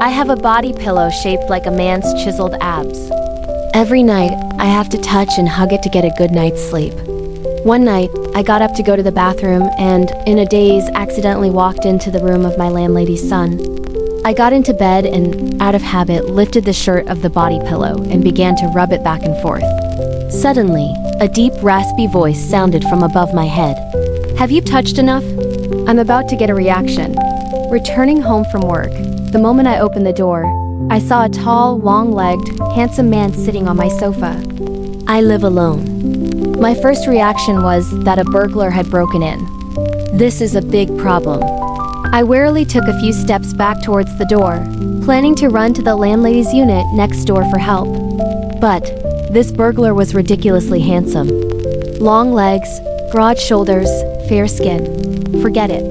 I have a body pillow shaped like a man's chiseled abs. Every night, I have to touch and hug it to get a good night's sleep. One night, I got up to go to the bathroom and, in a daze, accidentally walked into the room of my landlady's son. I got into bed and, out of habit, lifted the shirt of the body pillow and began to rub it back and forth. Suddenly, a deep, raspy voice sounded from above my head. "Have you touched enough?" I'm about to get a reaction. Returning home from work, the moment I opened the door, I saw a tall, long-legged, handsome man sitting on my sofa. I live alone. My first reaction was that a burglar had broken in. This is a big problem. I warily took a few steps back towards the door, planning to run to the landlady's unit next door for help. But this burglar was ridiculously handsome. Long legs, broad shoulders, fair skin. Forget it.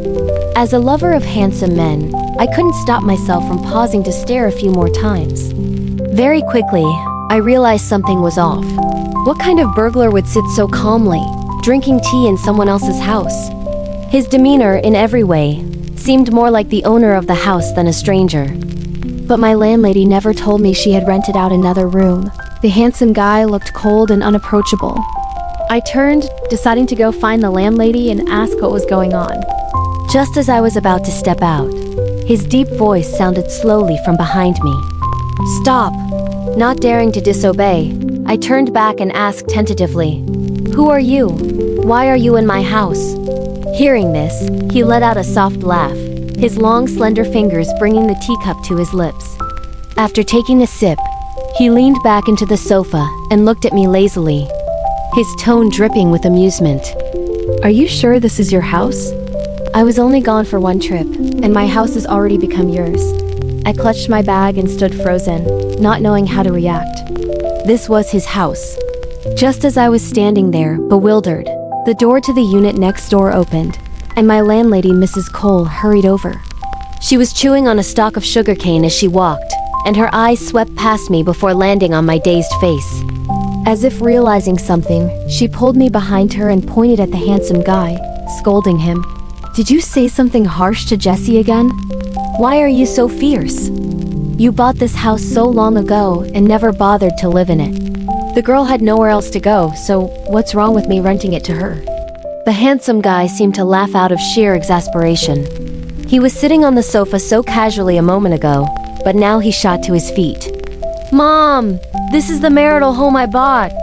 As a lover of handsome men, I couldn't stop myself from pausing to stare a few more times. Very quickly, I realized something was off. What kind of burglar would sit so calmly, drinking tea in someone else's house? His demeanor, in every way, seemed more like the owner of the house than a stranger. But my landlady never told me she had rented out another room. The handsome guy looked cold and unapproachable. I turned, deciding to go find the landlady and ask what was going on. Just as I was about to step out, his deep voice sounded slowly from behind me. "Stop!" Not daring to disobey, I turned back and asked tentatively, "Who are you? Why are you in my house?" Hearing this, he let out a soft laugh, his long, slender fingers bringing the teacup to his lips. After taking a sip, he leaned back into the sofa and looked at me lazily, his tone dripping with amusement. "Are you sure this is your house? I was only gone for one trip, and my house has already become yours." I clutched my bag and stood frozen, not knowing how to react. This was his house. Just as I was standing there, bewildered, the door to the unit next door opened, and my landlady, Mrs. Cole, hurried over. She was chewing on a stalk of sugarcane as she walked, and her eyes swept past me before landing on my dazed face. As if realizing something, she pulled me behind her and pointed at the handsome guy, scolding him. "Did you say something harsh to Jesse again? Why are you so fierce? You bought this house so long ago and never bothered to live in it. The girl had nowhere else to go, so what's wrong with me renting it to her?" The handsome guy seemed to laugh out of sheer exasperation. He was sitting on the sofa so casually a moment ago, but now he shot to his feet. "Mom, this is the marital home I bought.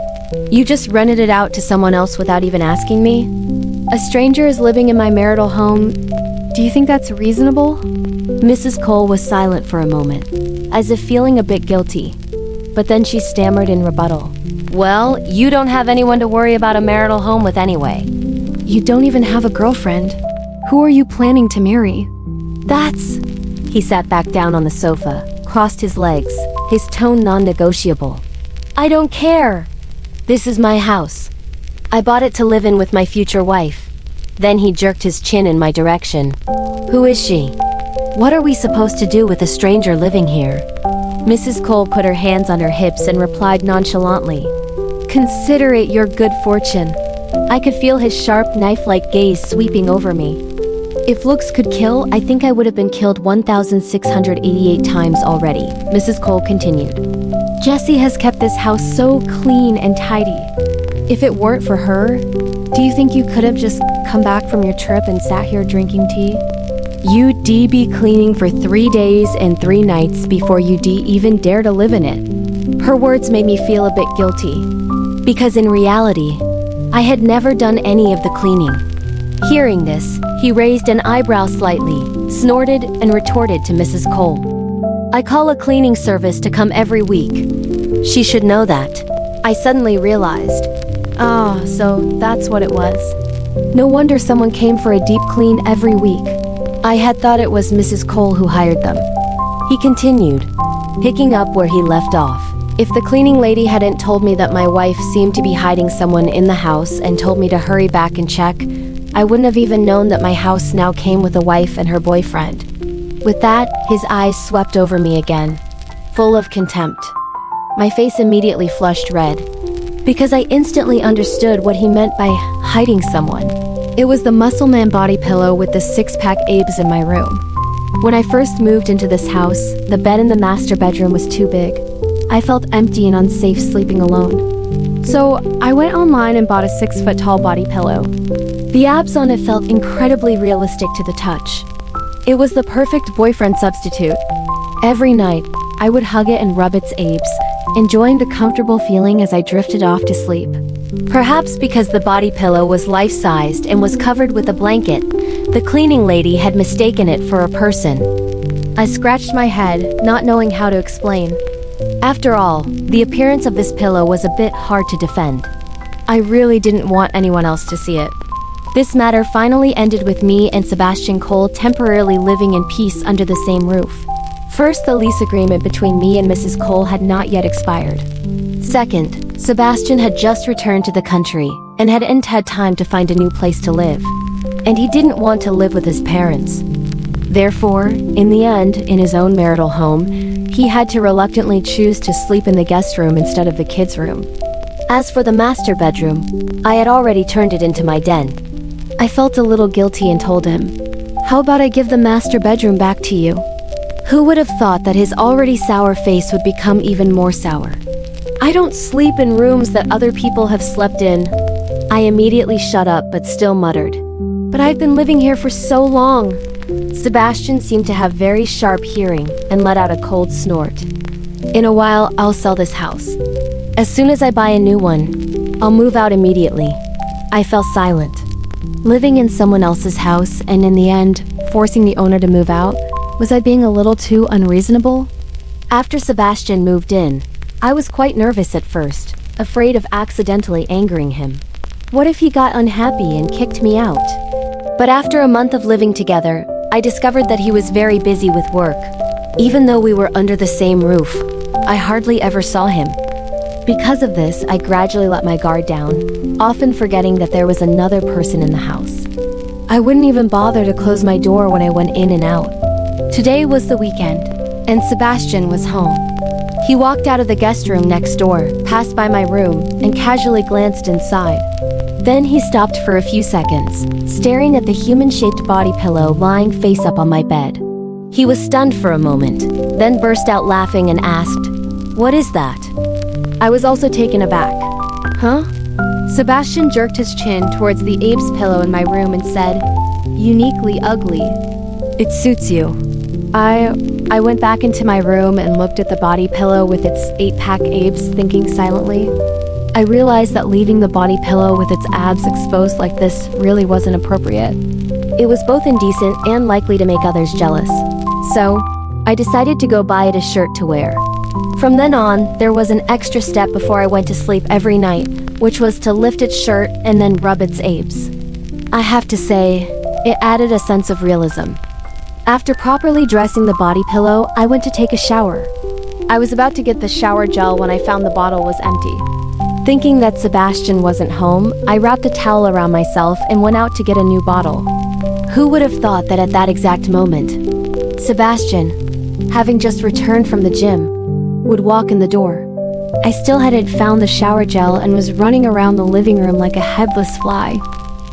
You just rented it out to someone else without even asking me? A stranger is living in my marital home. Do you think that's reasonable?" Mrs. Cole was silent for a moment, as if feeling a bit guilty. But then she stammered in rebuttal. "Well, you don't have anyone to worry about a marital home with anyway. You don't even have a girlfriend. Who are you planning to marry?" "That's..." He sat back down on the sofa, crossed his legs, his tone non-negotiable. "I don't care. This is my house. I bought it to live in with my future wife." Then he jerked his chin in my direction. "Who is she? What are we supposed to do with a stranger living here?" Mrs. Cole put her hands on her hips and replied nonchalantly, "Consider it your good fortune." I could feel his sharp, knife-like gaze sweeping over me. "If looks could kill, I think I would have been killed 1,688 times already," Mrs. Cole continued. "Jessie has kept this house so clean and tidy. If it weren't for her, do you think you could have just come back from your trip and sat here drinking tea? You'd be cleaning for 3 days and 3 nights before you'd even dare to live in it." Her words made me feel a bit guilty, because in reality, I had never done any of the cleaning. Hearing this, he raised an eyebrow slightly, snorted, and retorted to Mrs. Cole. "I call a cleaning service to come every week. She should know that." I suddenly realized. Ah, so that's what it was. No wonder someone came for a deep clean every week. I had thought it was Mrs. Cole who hired them. He continued, picking up where he left off. "If the cleaning lady hadn't told me that my wife seemed to be hiding someone in the house and told me to hurry back and check, I wouldn't have even known that my house now came with a wife and her boyfriend." With that, his eyes swept over me again, full of contempt. My face immediately flushed red, because I instantly understood what he meant by hiding someone. It was the muscle man body pillow with the 6-pack abs in my room. When I first moved into this house, the bed in the master bedroom was too big. I felt empty and unsafe sleeping alone. So I went online and bought a 6-foot-tall body pillow. The abs on it felt incredibly realistic to the touch. It was the perfect boyfriend substitute. Every night, I would hug it and rub its abs, enjoying the comfortable feeling as I drifted off to sleep. Perhaps because the body pillow was life-sized and was covered with a blanket, the cleaning lady had mistaken it for a person. I scratched my head, not knowing how to explain. After all, the appearance of this pillow was a bit hard to defend. I really didn't want anyone else to see it. This matter finally ended with me and Sebastian Cole temporarily living in peace under the same roof. First, the lease agreement between me and Mrs. Cole had not yet expired. Second, Sebastian had just returned to the country and hadn't had time to find a new place to live. And he didn't want to live with his parents. Therefore, in the end, in his own marital home, he had to reluctantly choose to sleep in the guest room instead of the kids' room. As for the master bedroom, I had already turned it into my den. I felt a little guilty and told him, "How about I give the master bedroom back to you?" Who would have thought that his already sour face would become even more sour? "I don't sleep in rooms that other people have slept in." I immediately shut up but still muttered, "But I've been living here for so long." Sebastian seemed to have very sharp hearing and let out a cold snort. "In a while, I'll sell this house. As soon as I buy a new one, I'll move out immediately." I fell silent. Living in someone else's house and in the end, forcing the owner to move out, was I being a little too unreasonable? After Sebastian moved in, I was quite nervous at first, afraid of accidentally angering him. What if he got unhappy and kicked me out? But after a month of living together, I discovered that he was very busy with work. Even though we were under the same roof, I hardly ever saw him. Because of this, I gradually let my guard down, often forgetting that there was another person in the house. I wouldn't even bother to close my door when I went in and out. Today was the weekend, and Sebastian was home. He walked out of the guest room next door, passed by my room, and casually glanced inside. Then he stopped for a few seconds, staring at the human-shaped body pillow lying face up on my bed. He was stunned for a moment, then burst out laughing and asked, "What is that?" I was also taken aback. "Huh?" Sebastian jerked his chin towards the apes pillow in my room and said, "Uniquely ugly. It suits you." I went back into my room and looked at the body pillow with its 8-pack abs, thinking silently. I realized that leaving the body pillow with its abs exposed like this really wasn't appropriate. It was both indecent and likely to make others jealous. So, I decided to go buy it a shirt to wear. From then on, there was an extra step before I went to sleep every night, which was to lift its shirt and then rub its abs. I have to say, it added a sense of realism. After properly dressing the body pillow, I went to take a shower. I was about to get the shower gel when I found the bottle was empty. Thinking that Sebastian wasn't home, I wrapped a towel around myself and went out to get a new bottle. Who would have thought that at that exact moment, Sebastian, having just returned from the gym, would walk in the door. I still hadn't found the shower gel and was running around the living room like a headless fly.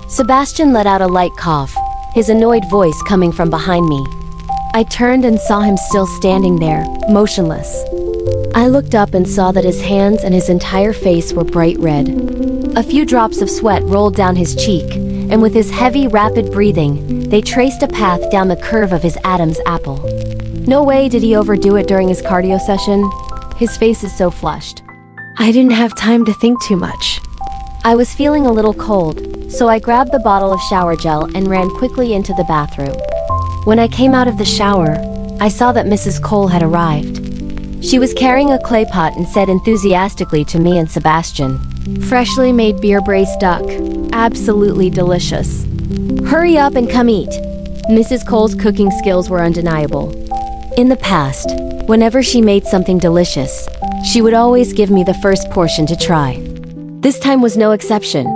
Sebastian let out a light cough, his annoyed voice coming from behind me. I turned and saw him still standing there, motionless. I looked up and saw that his hands and his entire face were bright red. A few drops of sweat rolled down his cheek, and with his heavy, rapid breathing, they traced a path down the curve of his Adam's apple. No way did he overdo it during his cardio session. His face is so flushed. I didn't have time to think too much. I was feeling a little cold, so I grabbed the bottle of shower gel and ran quickly into the bathroom. When I came out of the shower, I saw that Mrs. Cole had arrived. She was carrying a clay pot and said enthusiastically to me and Sebastian, "Freshly made beer-braised duck. Absolutely delicious. Hurry up and come eat." Mrs. Cole's cooking skills were undeniable. In the past, whenever she made something delicious, she would always give me the first portion to try. This time was no exception.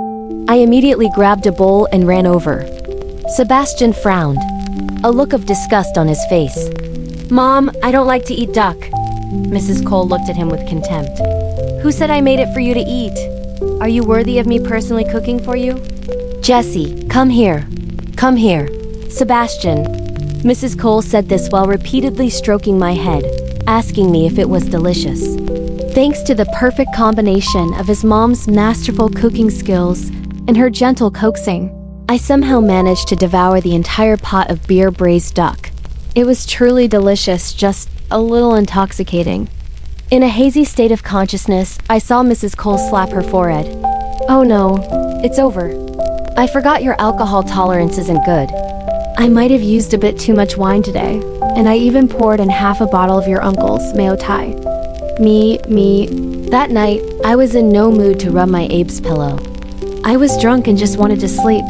I immediately grabbed a bowl and ran over. Sebastian frowned, a look of disgust on his face. "Mom, I don't like to eat duck." Mrs. Cole looked at him with contempt. "Who said I made it for you to eat? Are you worthy of me personally cooking for you?" "Jesse, come here. Come here." "Sebastian." Mrs. Cole said this while repeatedly stroking my head, asking me if it was delicious. Thanks to the perfect combination of his mom's masterful cooking skills and her gentle coaxing, I somehow managed to devour the entire pot of beer braised duck. It was truly delicious, just a little intoxicating. In a hazy state of consciousness, I saw Mrs. Cole slap her forehead. "Oh no, it's over. I forgot your alcohol tolerance isn't good. I might have used a bit too much wine today, and I even poured in half a bottle of your uncle's Meow. Me. That night, I was in no mood to rub my Abe's pillow. I was drunk and just wanted to sleep.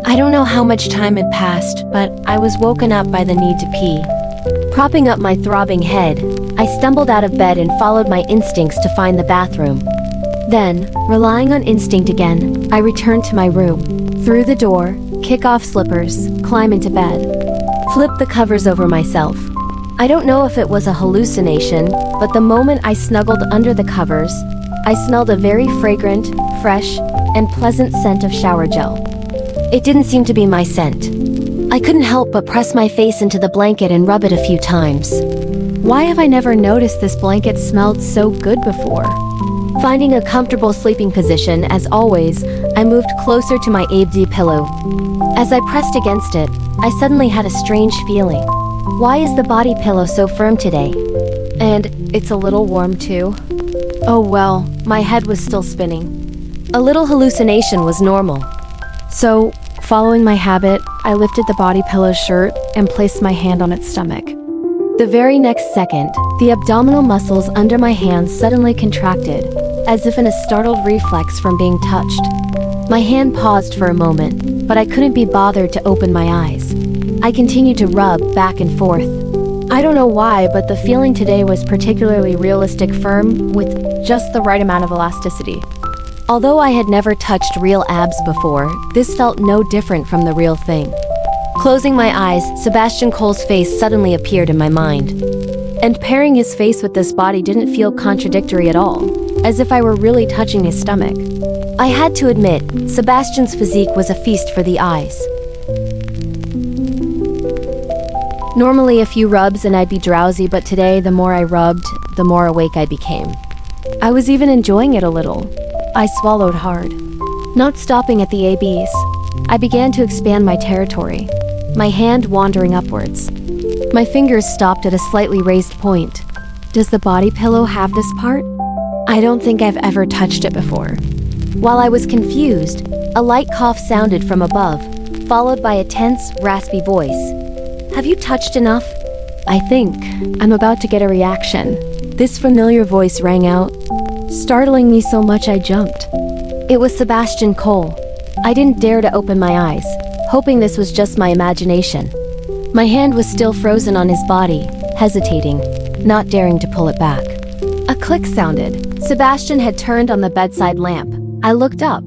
I don't know how much time had passed, but I was woken up by the need to pee. Propping up my throbbing head, I stumbled out of bed and followed my instincts to find the bathroom. Then, relying on instinct again, I returned to my room. Through the door, kick off slippers, climb into bed. Flip the covers over myself. I don't know if it was a hallucination, but the moment I snuggled under the covers, I smelled a very fragrant, fresh, and pleasant scent of shower gel. It didn't seem to be my scent. I couldn't help but press my face into the blanket and rub it a few times. Why have I never noticed this blanket smelled so good before? Finding a comfortable sleeping position, as always, I moved closer to my Abe pillow. As I pressed against it, I suddenly had a strange feeling. Why is the body pillow so firm today? And it's a little warm too. Oh well, my head was still spinning. A little hallucination was normal. So, following my habit, I lifted the body pillow's shirt and placed my hand on its stomach. The very next second, the abdominal muscles under my hands suddenly contracted, as if in a startled reflex from being touched. My hand paused for a moment, but I couldn't be bothered to open my eyes. I continued to rub back and forth. I don't know why, but the feeling today was particularly realistic, firm, with just the right amount of elasticity. Although I had never touched real abs before, this felt no different from the real thing. Closing my eyes, Sebastian Cole's face suddenly appeared in my mind. And pairing his face with this body didn't feel contradictory at all, as if I were really touching his stomach. I had to admit, Sebastian's physique was a feast for the eyes. Normally a few rubs and I'd be drowsy, but today the more I rubbed, the more awake I became. I was even enjoying it a little. I swallowed hard. Not stopping at the ABs, I began to expand my territory, my hand wandering upwards. My fingers stopped at a slightly raised point. Does the body pillow have this part? I don't think I've ever touched it before. While I was confused, a light cough sounded from above, followed by a tense, raspy voice. Have you touched enough? I think I'm about to get a reaction. This familiar voice rang out, startling me so much I jumped. It was Sebastian Cole. I didn't dare to open my eyes, hoping this was just my imagination. My hand was still frozen on his body, hesitating, not daring to pull it back. A click sounded. Sebastian had turned on the bedside lamp. I looked up.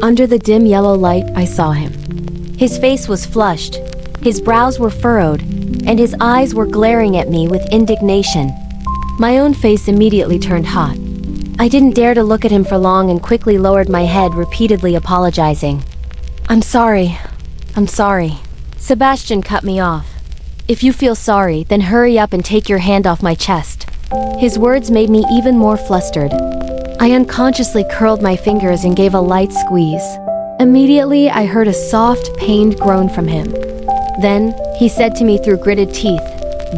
Under the dim yellow light, I saw him. His face was flushed, his brows were furrowed, and his eyes were glaring at me with indignation. My own face immediately turned hot. I didn't dare to look at him for long and quickly lowered my head, repeatedly apologizing. I'm sorry. Sebastian cut me off. If you feel sorry, then hurry up and take your hand off my chest. His words made me even more flustered. I unconsciously curled my fingers and gave a light squeeze. Immediately, I heard a soft, pained groan from him. Then, he said to me through gritted teeth,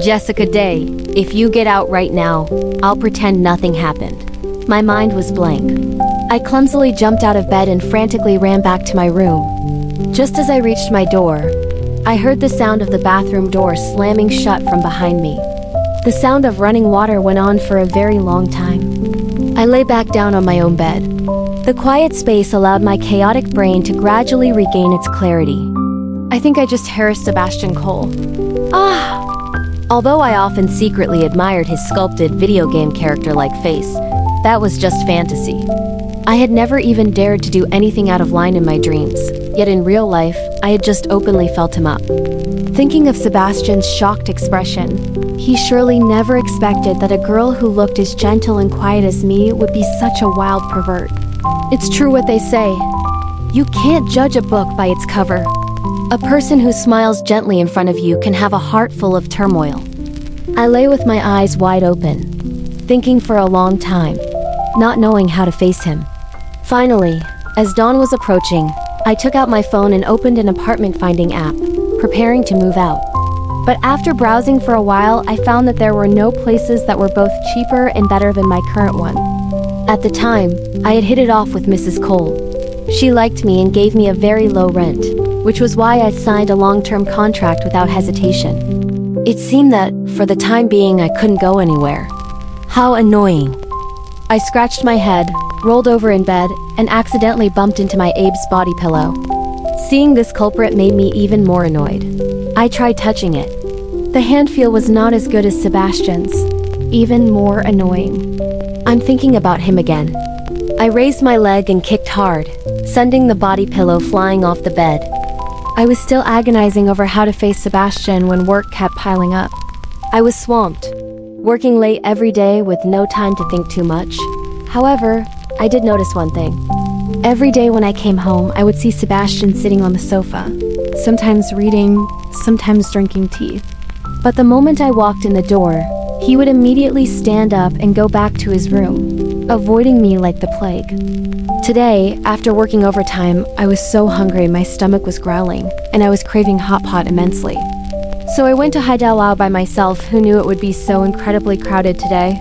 Jessica Day, if you get out right now, I'll pretend nothing happened. My mind was blank. I clumsily jumped out of bed and frantically ran back to my room. Just as I reached my door, I heard the sound of the bathroom door slamming shut from behind me. The sound of running water went on for a very long time. I lay back down on my own bed. The quiet space allowed my chaotic brain to gradually regain its clarity. I think I just harassed Sebastian Cole. Although I often secretly admired his sculpted video game character-like face, that was just fantasy. I had never even dared to do anything out of line in my dreams, yet in real life, I had just openly felt him up. Thinking of Sebastian's shocked expression, he surely never expected that a girl who looked as gentle and quiet as me would be such a wild pervert. It's true what they say. You can't judge a book by its cover. A person who smiles gently in front of you can have a heart full of turmoil. I lay with my eyes wide open, thinking for a long time, not knowing how to face him. Finally, as dawn was approaching, I took out my phone and opened an apartment finding app, preparing to move out. But after browsing for a while, I found that there were no places that were both cheaper and better than my current one. At the time, I had hit it off with Mrs. Cole. She liked me and gave me a very low rent, which was why I signed a long-term contract without hesitation. It seemed that, for the time being, I couldn't go anywhere. How annoying. I scratched my head, rolled over in bed, and accidentally bumped into my Abe's body pillow. Seeing this culprit made me even more annoyed. I tried touching it. The hand feel was not as good as Sebastian's. Even more annoying. I'm thinking about him again. I raised my leg and kicked hard, sending the body pillow flying off the bed. I was still agonizing over how to face Sebastian when work kept piling up. I was swamped, working late every day with no time to think too much. However, I did notice one thing. Every day when I came home, I would see Sebastian sitting on the sofa, sometimes reading, sometimes drinking tea. But the moment I walked in the door, he would immediately stand up and go back to his room, avoiding me like the plague. Today, after working overtime, I was so hungry my stomach was growling, and I was craving hot pot immensely. So I went to Haidao by myself. Who knew it would be so incredibly crowded today?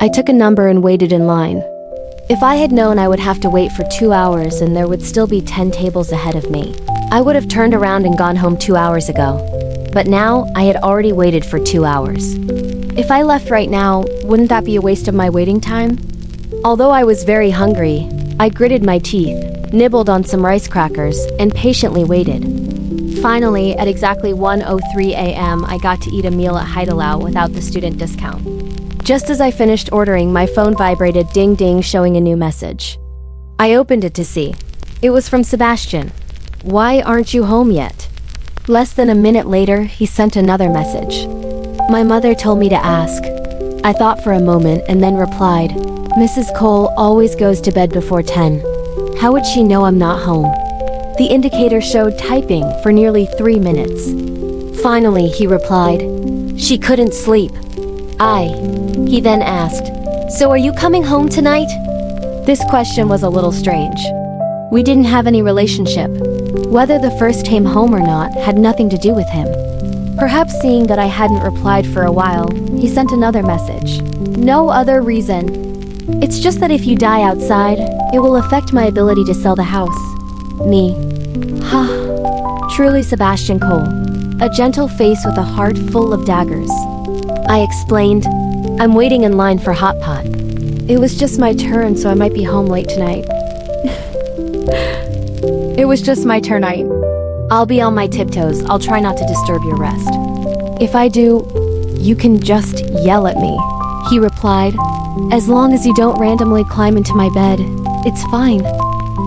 I took a number and waited in line. If I had known I would have to wait for 2 hours and there would still be 10 tables ahead of me, I would have turned around and gone home 2 hours ago. But now, I had already waited for 2 hours. If I left right now, wouldn't that be a waste of my waiting time? Although I was very hungry, I gritted my teeth, nibbled on some rice crackers, and patiently waited. Finally, at exactly 1:03 a.m., I got to eat a meal at Haidao without the student discount. Just as I finished ordering, my phone vibrated ding ding showing a new message. I opened it to see. It was from Sebastian. Why aren't you home yet? Less than a minute later, he sent another message. My mother told me to ask. I thought for a moment and then replied, Mrs. Cole always goes to bed before 10. How would she know I'm not home? The indicator showed typing for nearly 3 minutes. Finally, he replied, she couldn't sleep. He then asked, so are you coming home tonight? This question was a little strange. We didn't have any relationship. Whether the first came home or not had nothing to do with him. Perhaps seeing that I hadn't replied for a while, he sent another message. No other reason. It's just that if you die outside, it will affect my ability to sell the house. Me. Truly Sebastian Cole. A gentle face with a heart full of daggers. I explained, I'm waiting in line for hot pot. It was just my turn, so I might be home late tonight. It was just my turn. I'll be on my tiptoes. I'll try not to disturb your rest. If I do, you can just yell at me. He replied, as long as you don't randomly climb into my bed, it's fine.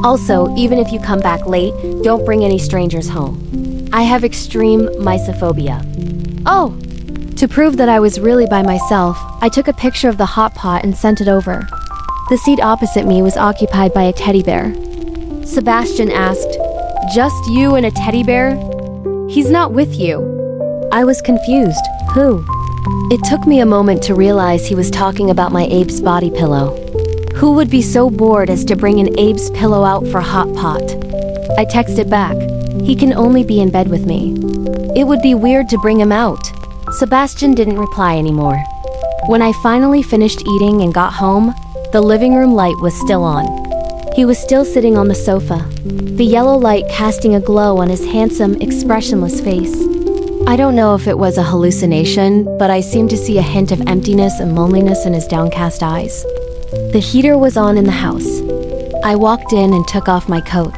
Also, even if you come back late, don't bring any strangers home. I have extreme mysophobia. Oh! To prove that I was really by myself, I took a picture of the hot pot and sent it over. The seat opposite me was occupied by a teddy bear. Sebastian asked, just you and a teddy bear? He's not with you. I was confused. Who? It took me a moment to realize he was talking about my Abe's body pillow. Who would be so bored as to bring an Abe's pillow out for hot pot? I texted back. He can only be in bed with me. It would be weird to bring him out. Sebastian didn't reply anymore. When I finally finished eating and got home, the living room light was still on. He was still sitting on the sofa, the yellow light casting a glow on his handsome, expressionless face. I don't know if it was a hallucination, but I seemed to see a hint of emptiness and loneliness in his downcast eyes. The heater was on in the house. I walked in and took off my coat.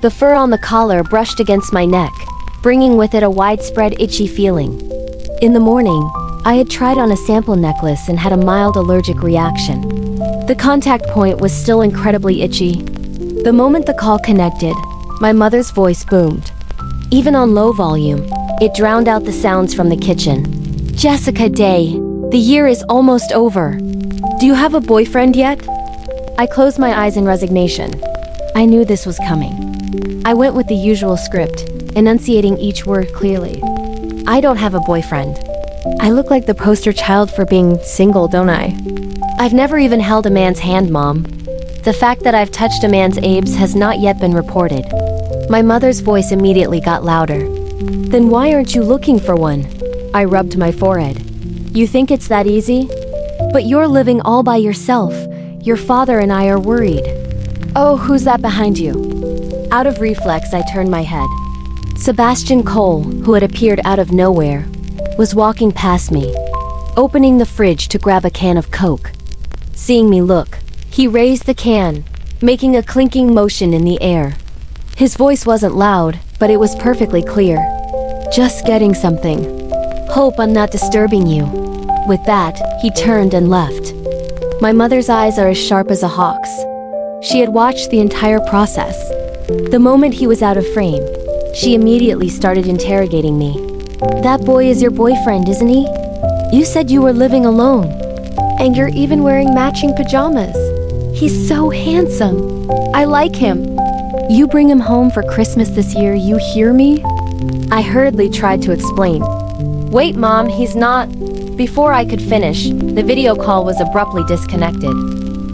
The fur on the collar brushed against my neck, bringing with it a widespread itchy feeling. In the morning, I had tried on a sample necklace and had a mild allergic reaction. The contact point was still incredibly itchy. The moment the call connected, my mother's voice boomed. Even on low volume, it drowned out the sounds from the kitchen. Jessica Day, the year is almost over. Do you have a boyfriend yet? I closed my eyes in resignation. I knew this was coming. I went with the usual script. enunciating each word clearly. I don't have a boyfriend. I look like the poster child for being single, don't I? I've never even held a man's hand, Mom. The fact that I've touched a man's abs has not yet been reported. My mother's voice immediately got louder. Then why aren't you looking for one? I rubbed my forehead. You think it's that easy? But you're living all by yourself. Your father and I are worried. Oh, who's that behind you? Out of reflex, I turned my head. Sebastian Cole, who had appeared out of nowhere, was walking past me, opening the fridge to grab a can of Coke. Seeing me look, he raised the can, making a clinking motion in the air. His voice wasn't loud, but it was perfectly clear. Just getting something. Hope I'm not disturbing you. With that, he turned and left. My mother's eyes are as sharp as a hawk's. She had watched the entire process. The moment he was out of frame, she immediately started interrogating me. That boy is your boyfriend, isn't he? You said you were living alone. And you're even wearing matching pajamas. He's so handsome. I like him. You bring him home for Christmas this year, you hear me? I hurriedly tried to explain. Wait, Mom, he's not. Before I could finish, the video call was abruptly disconnected.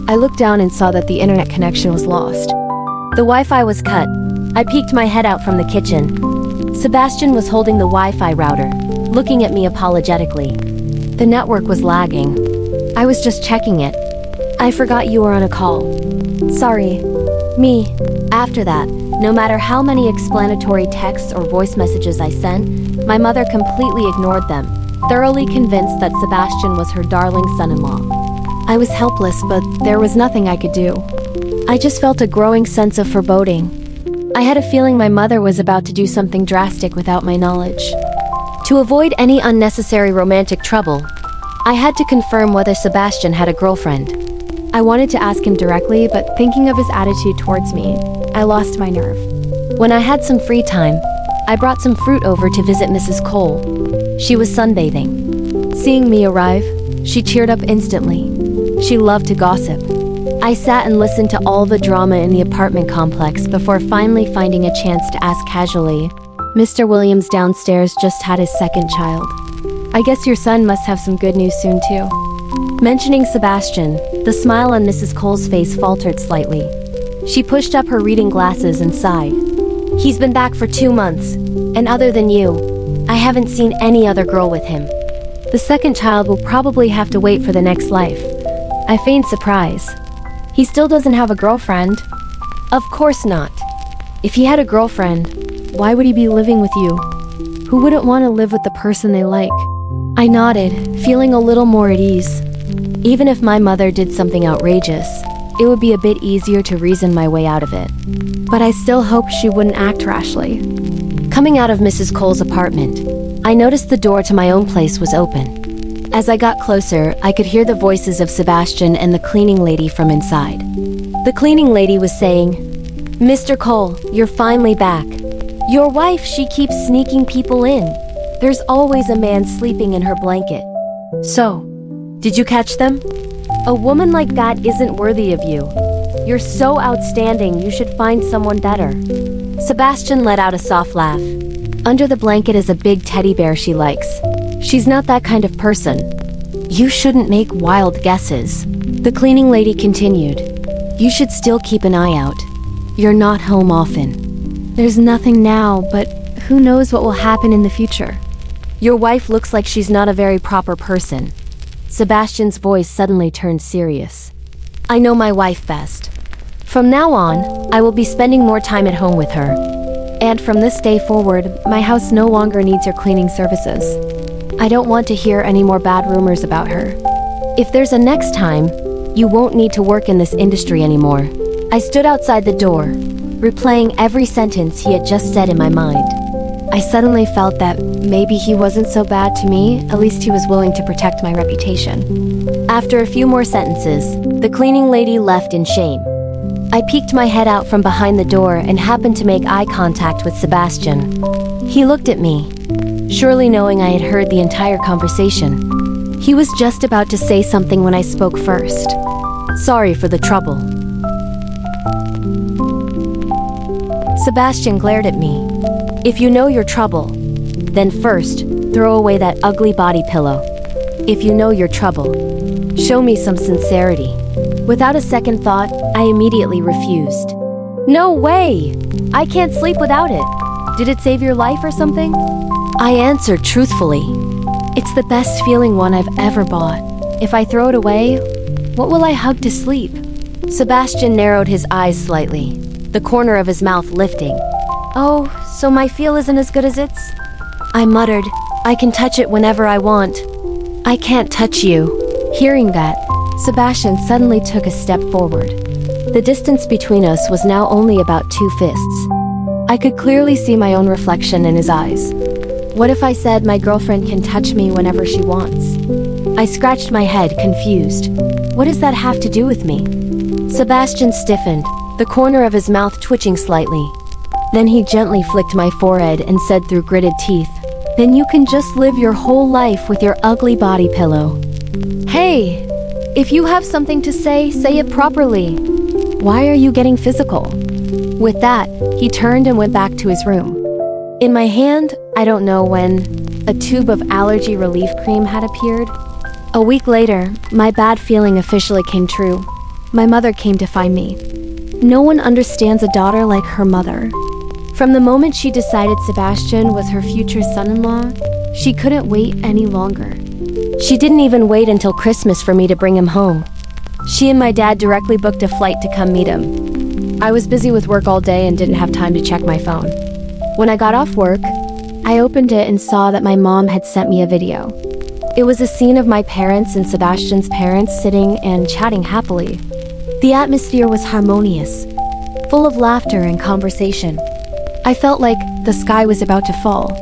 I looked down and saw that the internet connection was lost. The Wi-Fi was cut. I peeked my head out from the kitchen. Sebastian was holding the Wi-Fi router, looking at me apologetically. The network was lagging. I was just checking it. I forgot you were on a call. Sorry. Me. After that, no matter how many explanatory texts or voice messages I sent, my mother completely ignored them, thoroughly convinced that Sebastian was her darling son-in-law. I was helpless, but there was nothing I could do. I just felt a growing sense of foreboding. I had a feeling my mother was about to do something drastic without my knowledge. To avoid any unnecessary romantic trouble, I had to confirm whether Sebastian had a girlfriend. I wanted to ask him directly, but thinking of his attitude towards me, I lost my nerve. When I had some free time, I brought some fruit over to visit Mrs. Cole. She was sunbathing. Seeing me arrive, she cheered up instantly. She loved to gossip. I sat and listened to all the drama in the apartment complex before finally finding a chance to ask casually, Mr. Williams downstairs just had his second child. I guess your son must have some good news soon too. Mentioning Sebastian, the smile on Mrs. Cole's face faltered slightly. She pushed up her reading glasses and sighed. He's been back for 2 months, and other than you, I haven't seen any other girl with him. The second child will probably have to wait for the next life. I feigned surprise. He still doesn't have a girlfriend. Of course not. If he had a girlfriend, why would he be living with you? Who wouldn't want to live with the person they like? I nodded, feeling a little more at ease. Even if my mother did something outrageous, it would be a bit easier to reason my way out of it. But I still hoped she wouldn't act rashly. Coming out of Mrs. Cole's apartment, I noticed the door to my own place was open. As I got closer, I could hear the voices of Sebastian and the cleaning lady from inside. The cleaning lady was saying, Mr. Cole, you're finally back. Your wife, she keeps sneaking people in. There's always a man sleeping in her blanket. So, did you catch them? A woman like that isn't worthy of you. You're so outstanding, you should find someone better. Sebastian let out a soft laugh. Under the blanket is a big teddy bear she likes. She's not that kind of person. You shouldn't make wild guesses. The cleaning lady continued. You should still keep an eye out. You're not home often. There's nothing now, but who knows what will happen in the future. Your wife looks like she's not a very proper person. Sebastian's voice suddenly turned serious. I know my wife best. From now on, I will be spending more time at home with her. And from this day forward, my house no longer needs your cleaning services. I don't want to hear any more bad rumors about her. If there's a next time, you won't need to work in this industry anymore. I stood outside the door, replaying every sentence he had just said in my mind. I suddenly felt that maybe he wasn't so bad to me, at least he was willing to protect my reputation. After a few more sentences, the cleaning lady left in shame. I peeked my head out from behind the door and happened to make eye contact with Sebastian. He looked at me, surely knowing I had heard the entire conversation. He was just about to say something when I spoke first. Sorry for the trouble. Sebastian glared at me. If you know your trouble, then first, throw away that ugly body pillow. If you know your trouble, show me some sincerity. Without a second thought, I immediately refused. No way! I can't sleep without it. Did it save your life or something? I answered truthfully. It's the best feeling one I've ever bought. If I throw it away, what will I hug to sleep? Sebastian narrowed his eyes slightly, the corner of his mouth lifting. Oh, so my feel isn't as good as its? I muttered, I can touch it whenever I want. I can't touch you. Hearing that, Sebastian suddenly took a step forward. The distance between us was now only about 2 fists. I could clearly see my own reflection in his eyes. What if I said my girlfriend can touch me whenever she wants? I scratched my head, confused. What does that have to do with me? Sebastian stiffened, the corner of his mouth twitching slightly. Then he gently flicked my forehead and said through gritted teeth, then you can just live your whole life with your ugly body pillow. Hey, if you have something to say it properly. Why are you getting physical? With that, he turned and went back to his room. In my hand, I don't know when, a tube of allergy relief cream had appeared. A week later, my bad feeling officially came true. My mother came to find me. No one understands a daughter like her mother. From the moment she decided Sebastian was her future son-in-law, she couldn't wait any longer. She didn't even wait until Christmas for me to bring him home. She and my dad directly booked a flight to come meet him. I was busy with work all day and didn't have time to check my phone. When I got off work, I opened it and saw that my mom had sent me a video. It was a scene of my parents and Sebastian's parents sitting and chatting happily. The atmosphere was harmonious, full of laughter and conversation. I felt like the sky was about to fall.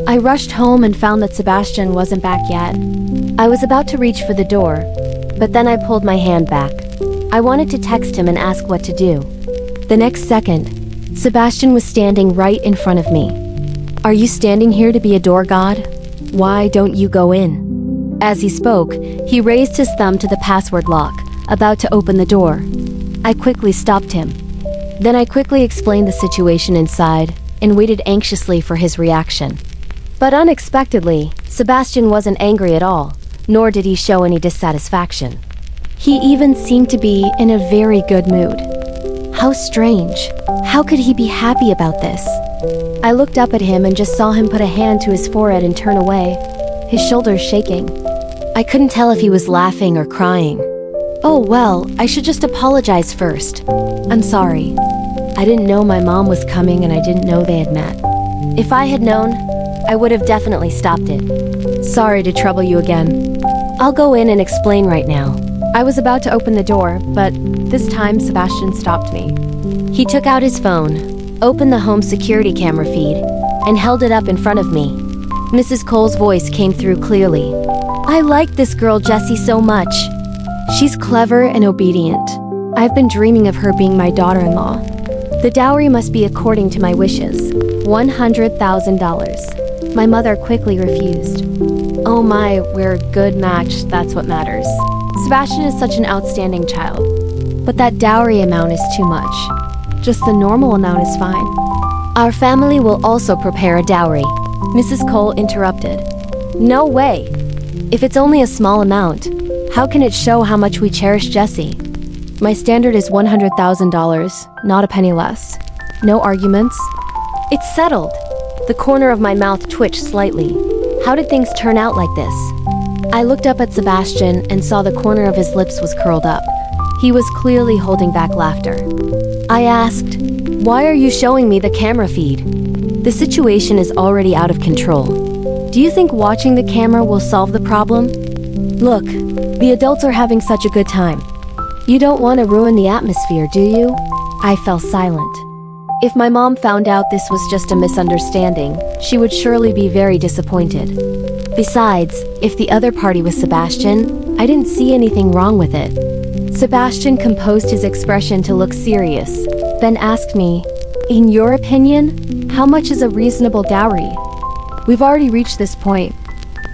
I rushed home and found that Sebastian wasn't back yet. I was about to reach for the door, but then I pulled my hand back. I wanted to text him and ask what to do. The next second, Sebastian was standing right in front of me. Are you standing here to be a door god? Why don't you go in? As he spoke, he raised his thumb to the password lock, about to open the door. I quickly stopped him. Then I quickly explained the situation inside and waited anxiously for his reaction. But unexpectedly, Sebastian wasn't angry at all, nor did he show any dissatisfaction. He even seemed to be in a very good mood. How strange. How could he be happy about this? I looked up at him and just saw him put a hand to his forehead and turn away, his shoulders shaking. I couldn't tell if he was laughing or crying. Oh well, I should just apologize first. I'm sorry. I didn't know my mom was coming and I didn't know they had met. If I had known, I would have definitely stopped it. Sorry to trouble you again. I'll go in and explain right now. I was about to open the door, but this time Sebastian stopped me. He took out his phone, opened the home security camera feed, and held it up in front of me. Mrs. Cole's voice came through clearly. I like this girl Jessie so much. She's clever and obedient. I've been dreaming of her being my daughter-in-law. The dowry must be according to my wishes. $100,000. My mother quickly refused. Oh my, we're a good match, that's what matters. Sebastian is such an outstanding child. But that dowry amount is too much. Just the normal amount is fine. Our family will also prepare a dowry. Mrs. Cole interrupted. No way. If it's only a small amount, how can it show how much we cherish Jessie? My standard is $100,000, not a penny less. No arguments. It's settled. The corner of my mouth twitched slightly. How did things turn out like this? I looked up at Sebastian and saw the corner of his lips was curled up. He was clearly holding back laughter. I asked, why are you showing me the camera feed? The situation is already out of control. Do you think watching the camera will solve the problem? Look, the adults are having such a good time. You don't want to ruin the atmosphere, do you? I fell silent. If my mom found out this was just a misunderstanding, she would surely be very disappointed. Besides, if the other party was Sebastian, I didn't see anything wrong with it. Sebastian composed his expression to look serious, then asked me, in your opinion, how much is a reasonable dowry? We've already reached this point,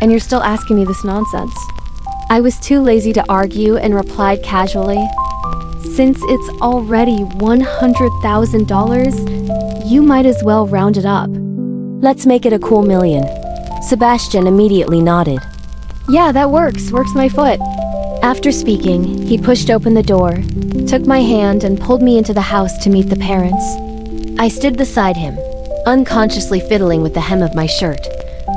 and you're still asking me this nonsense. I was too lazy to argue and replied casually, since it's already $100,000, you might as well round it up. Let's make it a cool million. Sebastian immediately nodded. Yeah, that works my foot. After speaking, he pushed open the door, took my hand and pulled me into the house to meet the parents. I stood beside him, unconsciously fiddling with the hem of my shirt,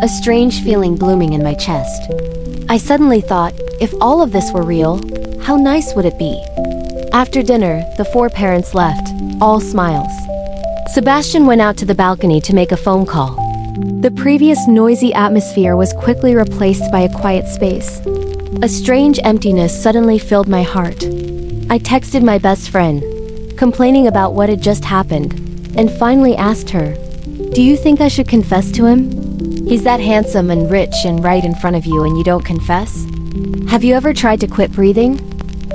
a strange feeling blooming in my chest. I suddenly thought, if all of this were real, how nice would it be? After dinner, the 4 parents left, all smiles. Sebastian went out to the balcony to make a phone call. The previous noisy atmosphere was quickly replaced by a quiet space. A strange emptiness suddenly filled my heart. I texted my best friend, complaining about what had just happened, and finally asked her, "Do you think I should confess to him? He's that handsome and rich and right in front of you and you don't confess? Have you ever tried to quit breathing?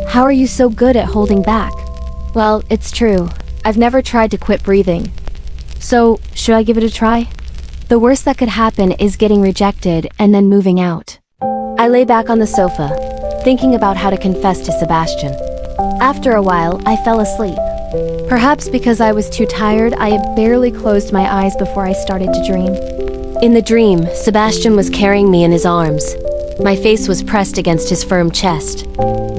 How are you so good at holding back?" Well, it's true. I've never tried to quit breathing. So, should I give it a try? The worst that could happen is getting rejected and then moving out. I lay back on the sofa, thinking about how to confess to Sebastian. After a while, I fell asleep. Perhaps because I was too tired, I had barely closed my eyes before I started to dream. In the dream, Sebastian was carrying me in his arms. My face was pressed against his firm chest.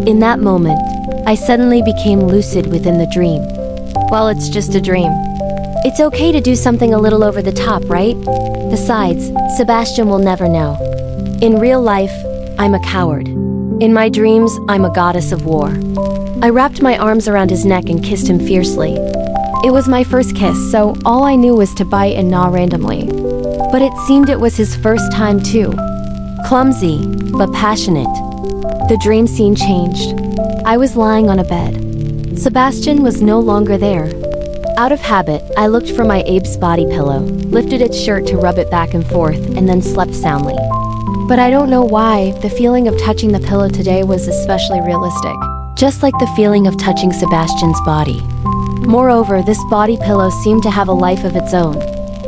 In that moment, I suddenly became lucid within the dream. Well, it's just a dream. It's okay to do something a little over the top, right? Besides, Sebastian will never know. In real life, I'm a coward. In my dreams, I'm a goddess of war. I wrapped my arms around his neck and kissed him fiercely. It was my first kiss, so all I knew was to bite and gnaw randomly. But it seemed it was his first time too. Clumsy, but passionate. The dream scene changed. I was lying on a bed. Sebastian was no longer there. Out of habit, I looked for my Abe's body pillow, lifted its shirt to rub it back and forth, and then slept soundly. But I don't know why, the feeling of touching the pillow today was especially realistic. Just like the feeling of touching Sebastian's body. Moreover, this body pillow seemed to have a life of its own,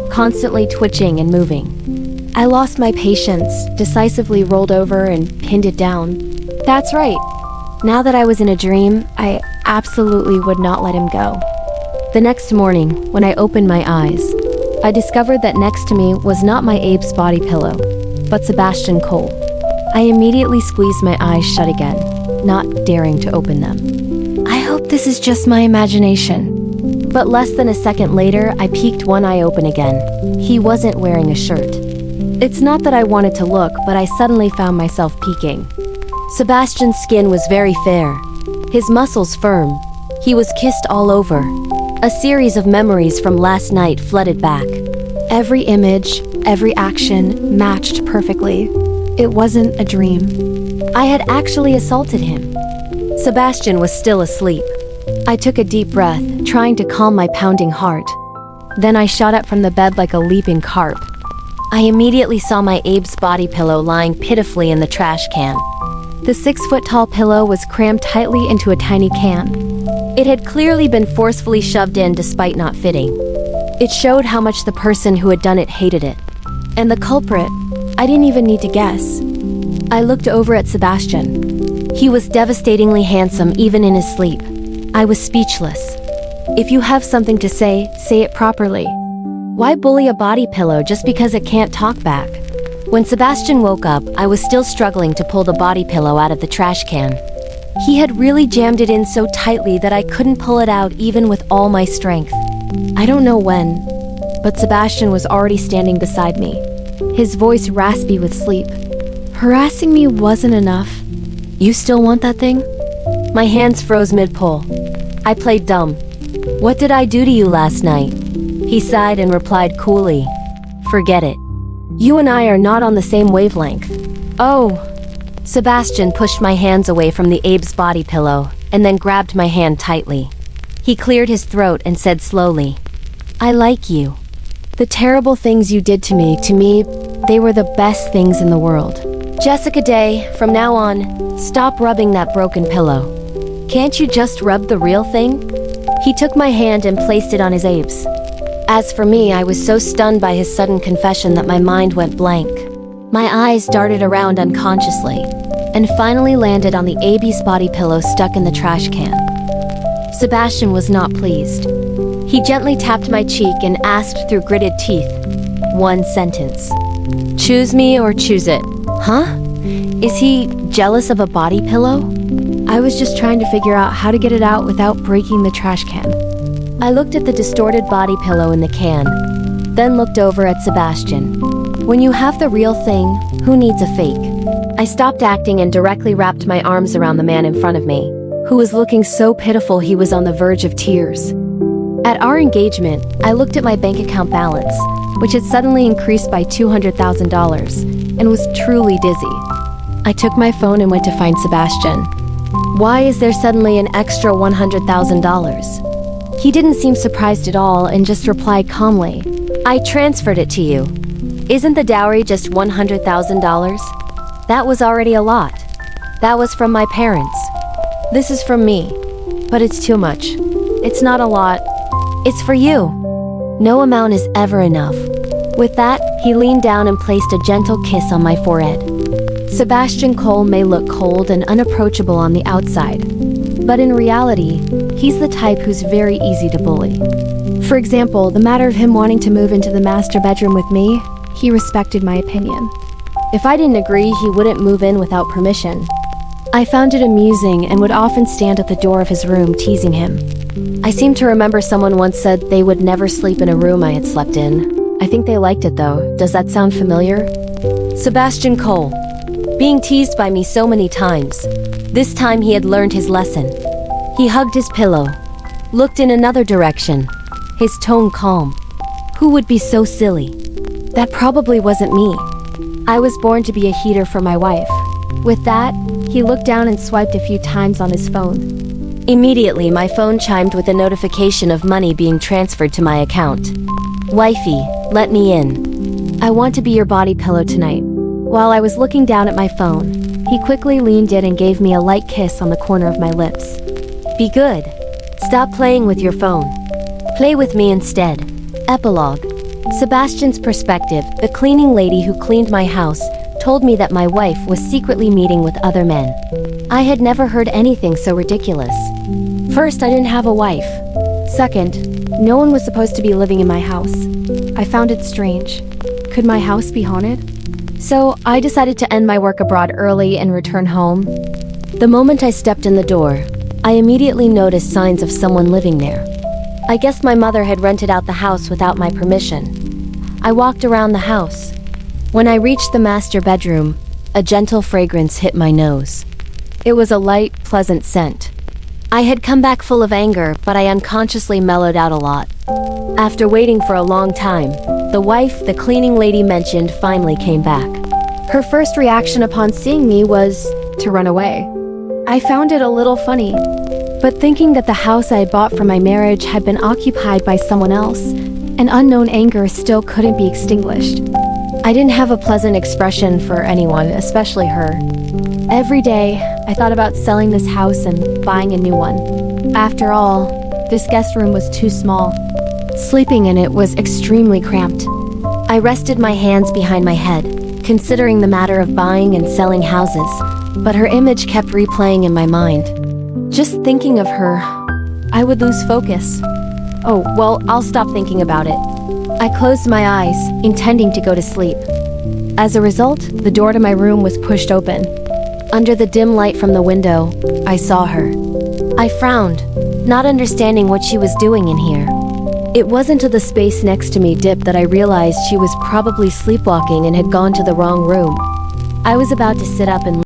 constantly twitching and moving. I lost my patience, decisively rolled over and pinned it down. That's right. Now that I was in a dream, I absolutely would not let him go. The next morning, when I opened my eyes, I discovered that next to me was not my Abe's body pillow, but Sebastian Cole. I immediately squeezed my eyes shut again, not daring to open them. I hope this is just my imagination. But less than a second later, I peeked one eye open again. He wasn't wearing a shirt. It's not that I wanted to look, but I suddenly found myself peeking. Sebastian's skin was very fair, his muscles firm. He was kissed all over. A series of memories from last night flooded back. Every image, every action matched perfectly. It wasn't a dream. I had actually assaulted him. Sebastian was still asleep. I took a deep breath, trying to calm my pounding heart. Then I shot up from the bed like a leaping carp. I immediately saw my Abe's body pillow lying pitifully in the trash can. The 6-foot-tall pillow was crammed tightly into a tiny can. It had clearly been forcefully shoved in despite not fitting. It showed how much the person who had done it hated it. And the culprit, I didn't even need to guess. I looked over at Sebastian. He was devastatingly handsome even in his sleep. I was speechless. If you have something to say it properly. Why bully a body pillow just because it can't talk back? When Sebastian woke up, I was still struggling to pull the body pillow out of the trash can. He had really jammed it in so tightly that I couldn't pull it out even with all my strength. I don't know when, but Sebastian was already standing beside me, his voice raspy with sleep. Harassing me wasn't enough. You still want that thing? My hands froze mid-pull. I played dumb. What did I do to you last night? He sighed and replied coolly. Forget it. You and I are not on the same wavelength. Oh. Sebastian pushed my hands away from the Abe's body pillow and then grabbed my hand tightly. He cleared his throat and said slowly, I like you. The terrible things you did to me, they were the best things in the world. Jessica Day, from now on, stop rubbing that broken pillow. Can't you just rub the real thing? He took my hand and placed it on his Abe's. As for me, I was so stunned by his sudden confession that my mind went blank. My eyes darted around unconsciously, and finally landed on the Abe's body pillow stuck in the trash can. Sebastian was not pleased. He gently tapped my cheek and asked through gritted teeth, one sentence. Choose me or choose it. Huh? Is he jealous of a body pillow? I was just trying to figure out how to get it out without breaking the trash can. I looked at the distorted body pillow in the can, then looked over at Sebastian. When you have the real thing, who needs a fake? I stopped acting and directly wrapped my arms around the man in front of me, who was looking so pitiful he was on the verge of tears. At our engagement, I looked at my bank account balance, which had suddenly increased by $200,000, and was truly dizzy. I took my phone and went to find Sebastian. Why is there suddenly an extra $100,000? He didn't seem surprised at all and just replied calmly, I transferred it to you. Isn't the dowry just $100,000? That was already a lot. That was from my parents. This is from me. But it's too much. It's not a lot. It's for you. No amount is ever enough. With that, he leaned down and placed a gentle kiss on my forehead. Sebastian Cole may look cold and unapproachable on the outside, but in reality, he's the type who's very easy to bully. For example, the matter of him wanting to move into the master bedroom with me, he respected my opinion. If I didn't agree, he wouldn't move in without permission. I found it amusing and would often stand at the door of his room teasing him. I seem to remember someone once said they would never sleep in a room I had slept in. I think they liked it though. Does that sound familiar? Sebastian Cole. Being teased by me so many times. This time he had learned his lesson. He hugged his pillow, looked in another direction, his tone calm. Who would be so silly? That probably wasn't me. I was born to be a heater for my wife. With that, he looked down and swiped a few times on his phone. Immediately, my phone chimed with a notification of money being transferred to my account. Wifey, let me in. I want to be your body pillow tonight. While I was looking down at my phone, he quickly leaned in and gave me a light kiss on the corner of my lips. Be good. Stop playing with your phone. Play with me instead. Epilogue. Sebastian's perspective, the cleaning lady who cleaned my house, told me that my wife was secretly meeting with other men. I had never heard anything so ridiculous. First, I didn't have a wife. Second, no one was supposed to be living in my house. I found it strange. Could my house be haunted? So, I decided to end my work abroad early and return home. The moment I stepped in the door, I immediately noticed signs of someone living there. I guess my mother had rented out the house without my permission. I walked around the house. When I reached the master bedroom, a gentle fragrance hit my nose. It was a light, pleasant scent. I had come back full of anger, but I unconsciously mellowed out a lot. After waiting for a long time, the wife the cleaning lady mentioned finally came back. Her first reaction upon seeing me was to run away. I found it a little funny, but thinking that the house I had bought for my marriage had been occupied by someone else, an unknown anger still couldn't be extinguished. I didn't have a pleasant expression for anyone, especially her. Every day, I thought about selling this house and buying a new one. After all, this guest room was too small. Sleeping in it was extremely cramped. I rested my hands behind my head, considering the matter of buying and selling houses, but her image kept replaying in my mind. Just thinking of her, I would lose focus. Oh, well, I'll stop thinking about it. I closed my eyes, intending to go to sleep. As a result, the door to my room was pushed open. Under the dim light from the window, I saw her. I frowned, not understanding what she was doing in here. It wasn't until the space next to me dipped that I realized she was probably sleepwalking and had gone to the wrong room. I was about to sit up and